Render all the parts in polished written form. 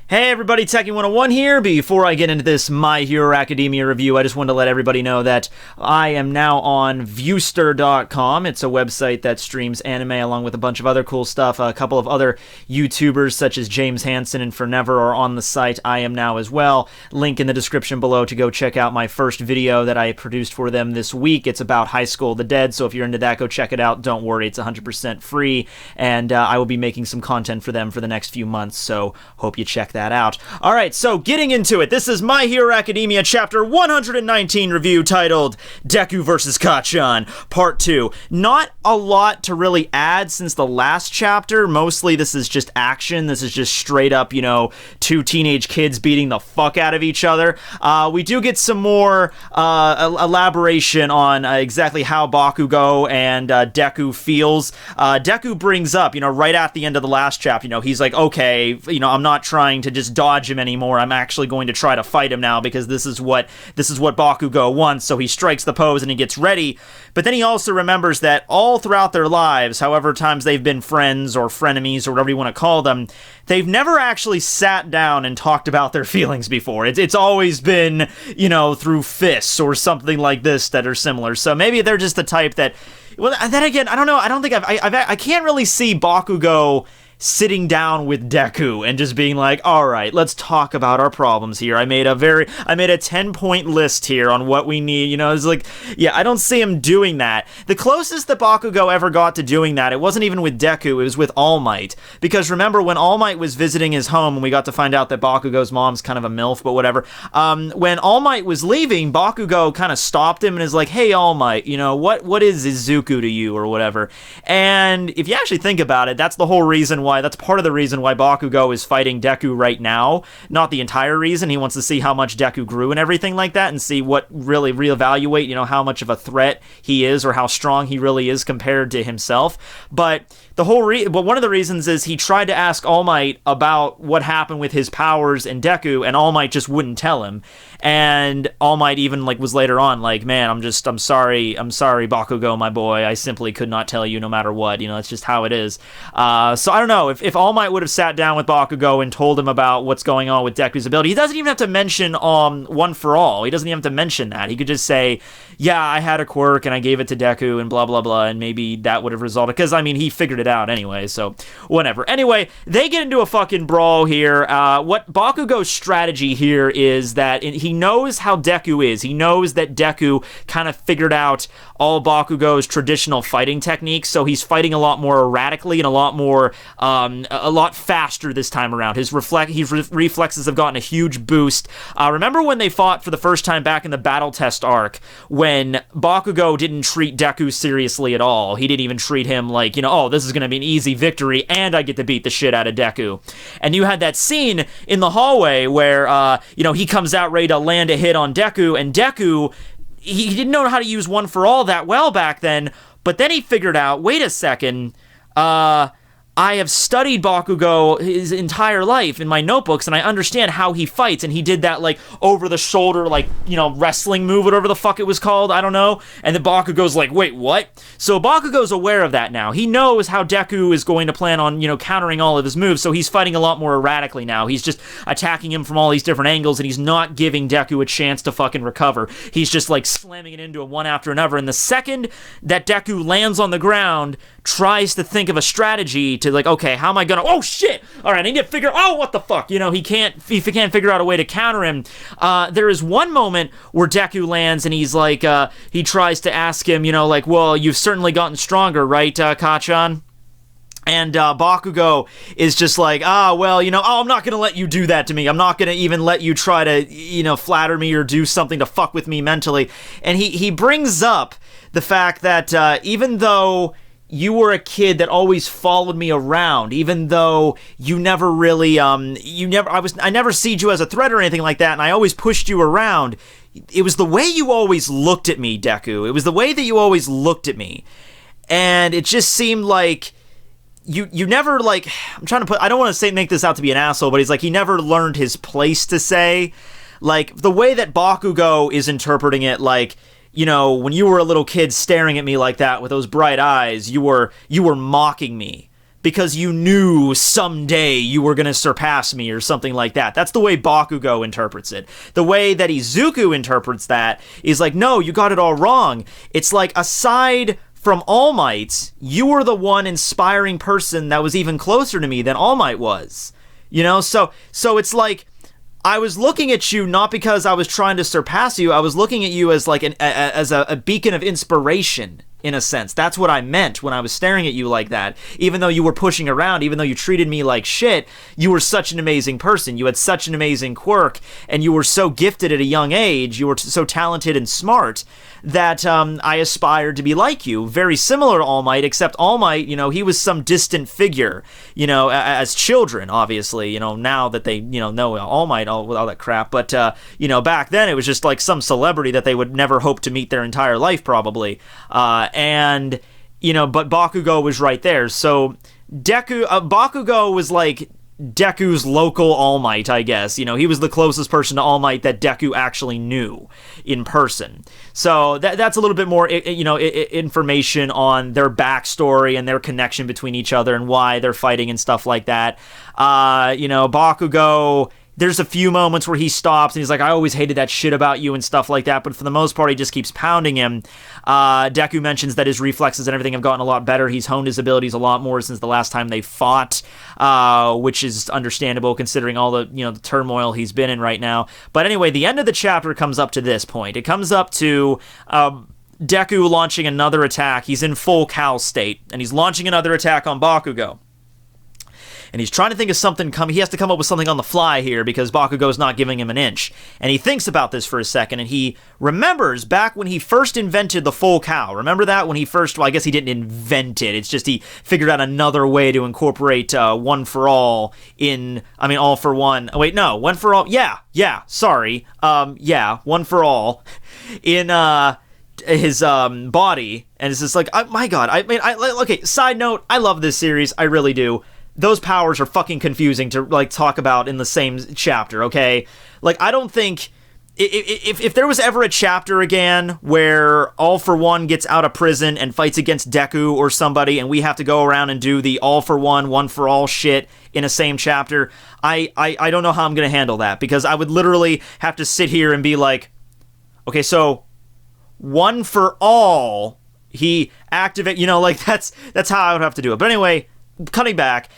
Hey everybody, Tekking101 here. Before I get into this My Hero Academia review, I just wanted to let everybody know that I am now on Viewster.com. It's a website that streams anime along with a bunch of other cool stuff. A couple of other YouTubers such as James Hansen and Forever are on the site. I am now as well. Link in the description below to go check out my first video that I produced for them this week. It's about High School of the Dead, so if you're into that, go check it out. Don't worry, it's 100% free, and I will be making some content for them for the next few months, so hope you check that out. Alright, so getting into it, this is My Hero Academia Chapter 119 review titled Deku vs. Kacchan, Part 2. Not a lot to really add since the last chapter. Mostly this is just action. This is just straight up, you know, two teenage kids beating the fuck out of each other. We do get some more elaboration on exactly how Bakugou and Deku feels. Deku brings up, you know, right at the end of the last chapter, you know, he's like, okay, you know, I'm not trying to just dodge him anymore. I'm actually going to try to fight him now because this is what Bakugou wants. So he strikes the pose and he gets ready. But then he also remembers that all throughout their lives, however times they've been friends or frenemies or whatever you want to call them, they've never actually sat down and talked about their feelings before. It's always been, you know, through fists or something like this that are similar. So maybe they're just the type that, well, then again, I don't know. I don't think I can't really see Bakugou sitting down with Deku and just being like, all right, let's talk about our problems here. I made a 10-point list here on what we need. You know, it's like, yeah, I don't see him doing that. The closest that Bakugou ever got to doing that, it wasn't even with Deku, it was with All Might. Because remember when All Might was visiting his home and we got to find out that Bakugou's mom's kind of a MILF, but whatever. When All Might was leaving, Bakugou kind of stopped him and is like, hey, All Might, you know, what is Izuku to you or whatever? And if you actually think about it, that's the whole reason why, that's part of the reason why Bakugou is fighting Deku right now. Not the entire reason. He wants to see how much Deku grew and everything like that and see what really reevaluate, you know, how much of a threat he is or how strong he really is compared to himself. But the whole one of the reasons is he tried to ask All Might about what happened with his powers and Deku, and All Might just wouldn't tell him. And All Might even like was later on like, man, I'm sorry Bakugou, my boy, I simply could not tell you no matter what, you know, it's just how it is. So I don't know, if All Might would have sat down with Bakugou and told him about what's going on with Deku's ability, he doesn't even have to mention One for All, he doesn't even have to mention that, he could just say, yeah, I had a quirk and I gave it to Deku and blah blah blah, and maybe that would have resulted, because I mean, he figured it out anyway, so whatever. Anyway, they get into a fucking brawl here. What Bakugou's strategy here is that he knows how Deku is. He knows that Deku kind of figured out all Bakugou's traditional fighting techniques, so he's fighting a lot more erratically and a lot faster this time around. His reflexes have gotten a huge boost. Remember when they fought for the first time back in the Battle Test arc, when Bakugou didn't treat Deku seriously at all? He didn't even treat him like, you know, oh, this is going to be an easy victory and I get to beat the shit out of Deku. And you had that scene in the hallway where, you know, he comes out ready to land a hit on Deku, and Deku, he didn't know how to use One for All that well back then, but then he figured out, wait a second, I have studied Bakugou his entire life in my notebooks, and I understand how he fights, and he did that, like, over-the-shoulder, like, you know, wrestling move, whatever the fuck it was called, I don't know, and then Bakugou's like, wait, what? So Bakugou's aware of that now. He knows how Deku is going to plan on, you know, countering all of his moves, so he's fighting a lot more erratically now. He's just attacking him from all these different angles, and he's not giving Deku a chance to fucking recover. He's just, like, slamming it into him one after another, and the second that Deku lands on the ground, tries to think of a strategy to, like, okay, how am I gonna, oh shit, alright, I need to figure, oh, what the fuck, you know, he can't figure out a way to counter him. There is one moment where Deku lands and he's like, he tries to ask him, you know, like, well, you've certainly gotten stronger, right, Kacchan? And Bakugou is just like, well, you know, I'm not gonna let you do that to me. I'm not gonna even let you try to, you know, flatter me or do something to fuck with me mentally. And he brings up the fact that even though you were a kid that always followed me around, even though you never really, I never seed you as a threat or anything like that, and I always pushed you around. It was the way you always looked at me, Deku. It was the way that you always looked at me. And it just seemed like you never, like, I'm trying to put, I don't want to say, make this out to be an asshole, but he's like, he never learned his place to say. Like, the way that Bakugou is interpreting it, like, you know, when you were a little kid staring at me like that with those bright eyes, you were mocking me. because you knew someday you were going to surpass me or something like that. That's the way Bakugou interprets it. The way that Izuku interprets that is like, no, you got it all wrong. It's like, aside from All Might, you were the one inspiring person that was even closer to me than All Might was. You know, so it's like, I was looking at you not because I was trying to surpass you. I was looking at you as like as a beacon of inspiration, in a sense. That's what I meant when I was staring at you like that. Even though you were pushing around, even though you treated me like shit, you were such an amazing person. You had such an amazing quirk, and you were so gifted at a young age. You were so talented and smart that I aspired to be like you. Very similar to All Might, except All Might, you know, he was some distant figure, you know, as children, obviously, you know, now that they, you know All Might, all that crap. But, you know, back then it was just like some celebrity that they would never hope to meet their entire life, probably. And, you know, but Bakugou was right there. So Bakugou was like Deku's local All Might, I guess. You know, he was the closest person to All Might that Deku actually knew in person. So that's a little bit more, you know, information on their backstory and their connection between each other and why they're fighting and stuff like that. You know, Bakugou, there's a few moments where he stops and he's like, I always hated that shit about you and stuff like that, but for the most part, he just keeps pounding him. Deku mentions that his reflexes and everything have gotten a lot better. He's honed his abilities a lot more since the last time they fought, which is understandable considering all the, you know, the turmoil he's been in right now. But anyway, the end of the chapter comes up to this point. It comes up to Deku launching another attack. He's in full cow state, and he's launching another attack on Bakugou. And he's trying to think of something, he has to come up with something on the fly here because Bakugou's not giving him an inch. And he thinks about this for a second, and he remembers back when he first invented the full cow. Remember that? When he first, well, I guess he didn't invent it. It's just he figured out another way to incorporate One for All in, I mean, All for One. Oh, wait, no, One for All. Yeah, sorry. One for All in his body. And it's just like, my God. I mean, okay, side note, I love this series. I really do. Those powers are fucking confusing to, like, talk about in the same chapter, okay? Like, I don't think... If there was ever a chapter again where All for One gets out of prison and fights against Deku or somebody and we have to go around and do the All for One, One for All shit in a same chapter, I don't know how I'm going to handle that, because I would literally have to sit here and be like, okay, so One for All, he activate, you know, like, that's how I would have to do it. But anyway... Cutting back,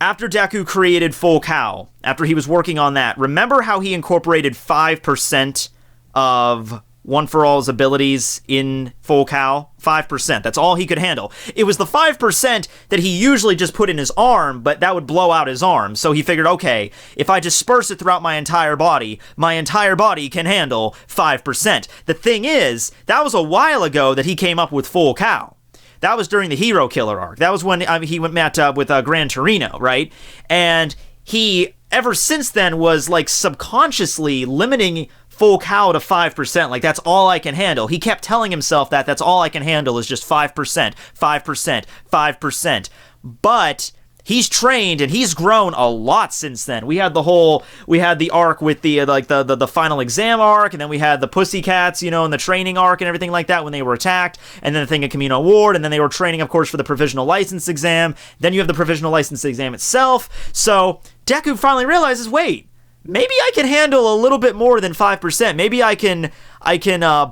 after Deku created Full Cow, after he was working on that, remember how he incorporated 5% of One for All's abilities in Full Cow? 5%. That's all he could handle. It was the 5% that he usually just put in his arm, but that would blow out his arm. So he figured, okay, if I disperse it throughout my entire body can handle 5%. The thing is, that was a while ago that he came up with Full Cow. That was during the Hero Killer arc. That was when he met up with Gran Torino, right? And he, ever since then, was like subconsciously limiting Full Cow to 5%. Like, that's all I can handle. He kept telling himself that that's all I can handle is just 5%, 5%, 5%. But he's trained and he's grown a lot since then. We had the arc with the the final exam arc, and then we had the Pussycats, you know, and the training arc and everything like that when they were attacked, and then the thing at Camino Ward, and then they were training, of course, for the provisional license exam. Then you have the provisional license exam itself. So Deku finally realizes, wait, maybe I can handle a little bit more than 5%. Maybe I can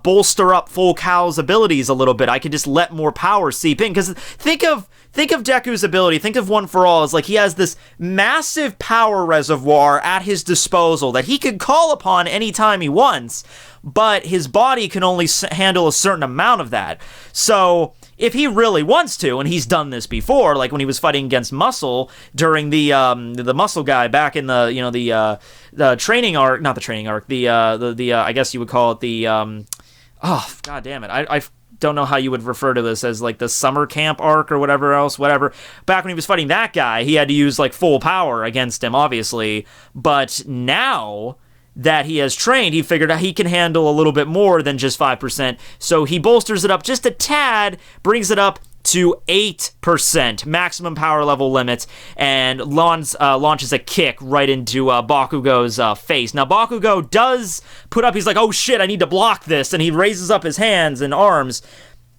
bolster up Full Cow's abilities a little bit. I can just let more power seep in. Because think of Deku's ability. Think of One for All as like he has this massive power reservoir at his disposal that he could call upon anytime he wants, but his body can only handle a certain amount of that. So if he really wants to, and he's done this before, like when he was fighting against Muscle during the Muscle guy back in the, you know, the training arc, not the training arc, the I guess you would call it the oh, god damn it, I don't know how you would refer to this, as like the summer camp arc or whatever. Back when he was fighting that guy, he had to use like full power against him, obviously. But now that he has trained, he figured out he can handle a little bit more than just 5%. So he bolsters it up just a tad, brings it up to 8% maximum power level limits, and launches a kick right into Bakugou's face. Now Bakugou does put up, he's like, oh shit, I need to block this, and he raises up his hands and arms,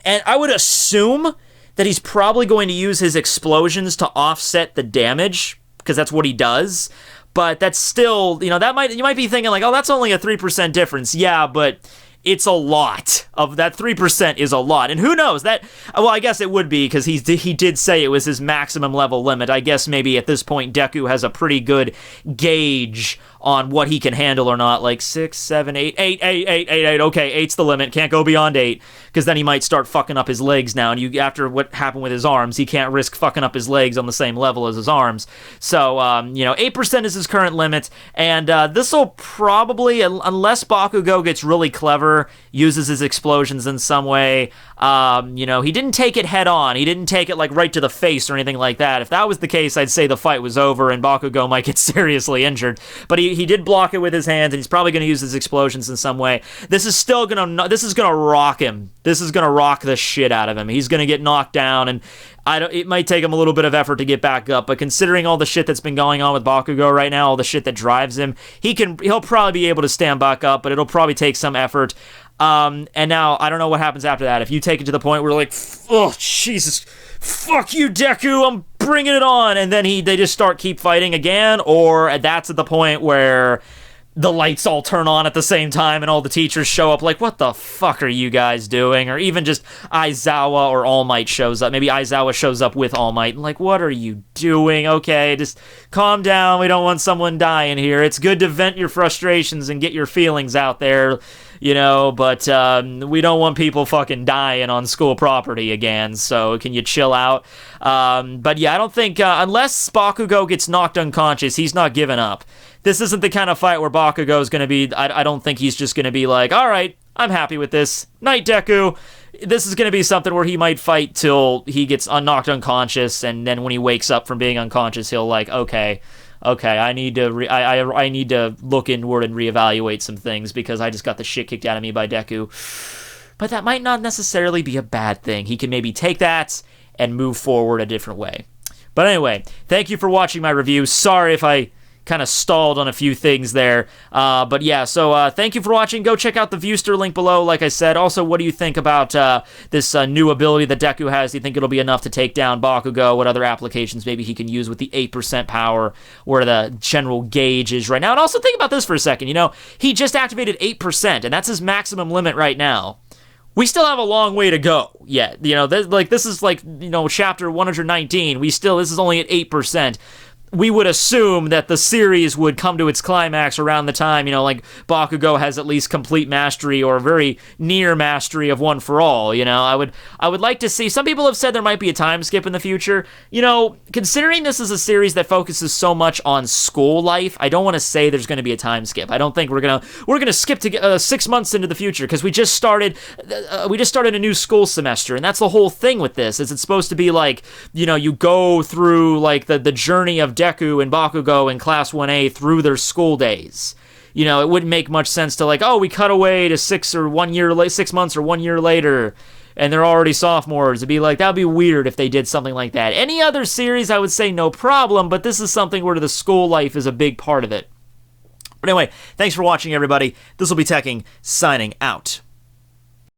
and I would assume that he's probably going to use his explosions to offset the damage, because that's what he does. But that's still, you might be thinking like, oh, that's only a 3% difference. Yeah, but it's a lot. Of that 3% is a lot. And who knows? Well, I guess it would be, because he did say it was his maximum level limit. I guess maybe at this point Deku has a pretty good gauge on what he can handle or not. Like 6, 7, 8. Okay, 8's the limit. Can't go beyond 8, because then he might start fucking up his legs now. And after what happened with his arms, he can't risk fucking up his legs on the same level as his arms. So, 8% is his current limit. And this will probably, unless Bakugou gets really clever, uses his explosions in some way. He didn't take it head on. He didn't take it like right to the face or anything like that. If that was the case, I'd say the fight was over and Bakugou might get seriously injured. But he did block it with his hands, and he's probably going to use his explosions in some way. This is gonna rock him. This is gonna rock the shit out of him. He's gonna get knocked down, and it might take him a little bit of effort to get back up, but considering all the shit that's been going on with Bakugou right now, all the shit that drives him, he'll probably be able to stand back up, but it'll probably take some effort. And now, I don't know what happens after that. If you take it to the point where like, oh, Jesus, fuck you, Deku, I'm bringing it on, and then they just keep fighting again, or that's at the point where the lights all turn on at the same time and all the teachers show up like, what the fuck are you guys doing? Or even just Aizawa or All Might shows up. Maybe Aizawa shows up with All Might. Like, what are you doing? Okay, just calm down. We don't want someone dying here. It's good to vent your frustrations and get your feelings out there, but we don't want people fucking dying on school property again, so can you chill out? But yeah, I don't think, unless Bakugou gets knocked unconscious, he's not giving up. This isn't the kind of fight where Bakugou is going to be, I don't think he's just going to be like, all right, I'm happy with this. Night, Deku. This is going to be something where he might fight till he gets knocked unconscious, and then when he wakes up from being unconscious, he'll like, okay, I need to I need to look inward and reevaluate some things because I just got the shit kicked out of me by Deku. But that might not necessarily be a bad thing. He can maybe take that and move forward a different way. But anyway, thank you for watching my review. Sorry if I kind of stalled on a few things there. But yeah, so thank you for watching. Go check out the Viewster link below, like I said. Also, what do you think about this new ability that Deku has? Do you think it'll be enough to take down Bakugou? What other applications maybe he can use with the 8% power, where the general gauge is right now? And also think about this for a second. He just activated 8%, and that's his maximum limit right now. We still have a long way to go yet. This is like, chapter 119. This is only at 8%. We would assume that the series would come to its climax around the time, like Bakugou has at least complete mastery or very near mastery of One for All. I would like to see. Some people have said there might be a time skip in the future. Considering this is a series that focuses so much on school life, I don't want to say there's going to be a time skip. I don't think we're gonna skip to 6 months into the future, because we just started a new school semester, and that's the whole thing with this. Is it's supposed to be like, you go through like the journey of Deku and Bakugou in Class 1A through their school days. It wouldn't make much sense to like, oh, we cut away to 6 months or 1 year later, and they're already sophomores. It'd be like, that'd be weird if they did something like that. Any other series, I would say no problem, but this is something where the school life is a big part of it. But anyway, thanks for watching, everybody. This will be Tekking, signing out.